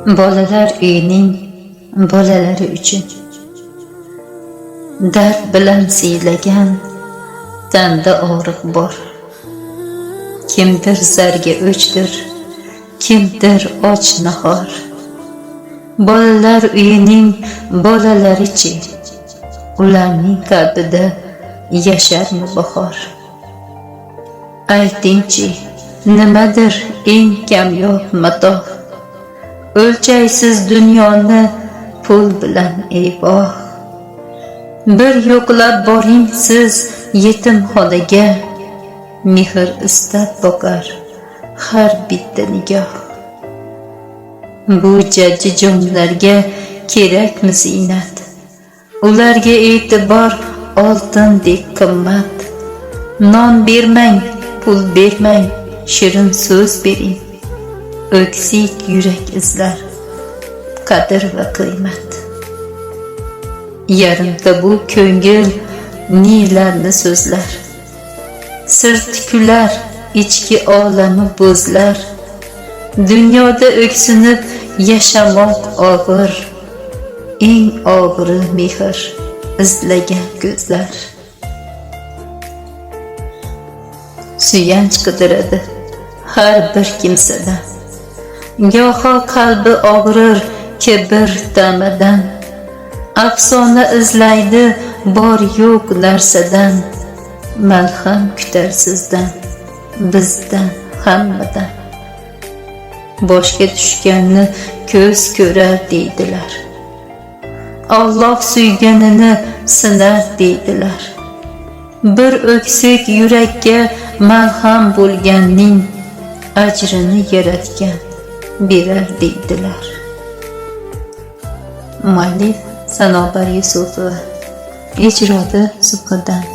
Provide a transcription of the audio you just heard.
Bolalar uyining bolalari uchun dard bilan siylagan tanda og'riq bor. Kimdir zarga o'chdir, kimdir och nahor. Bolalar uyining bolalarichi, ularning qalbida yasharmi bahor? Aytingchi, nimadir eng kamyob matoh? O'lchaysiz dunyoni pul bilan ey voh. Bir yo'qlab boring siz yetimxonaga, mehr istab boqar har bitta nigoh. Bu jajji jonlarga kerakmi ziynat? Ularga e'tibor oltindek qimmat. Non bermang, pul bermang, shirin so'z bering. O'ksik yurak izlar qadr va qiymat. Yarimta bu ko'ngil nelarni so'zlar. Sir tikular ichki olami bo'zlar. Dunyoda o'ksinib yashamoq og'ir, eng og'iri mehr izlagan ko'zlar. Suyanch qidiradi har bir kimsadan. Goho qalbi og'rir kibr tamadan. Afsona izlaydi bor yo'q narsadan. Malham kutar sizdan, bizdan, hammadan. Boshga tushganni ko'z ko'rar deydilar. Alloh suyganini sinar deydilar. Bir o'ksik yurakka malham bo'lganning ajrini yaratgan berar deydilar. Muallif Sanobar Yusufova, ijroda Subhiddin.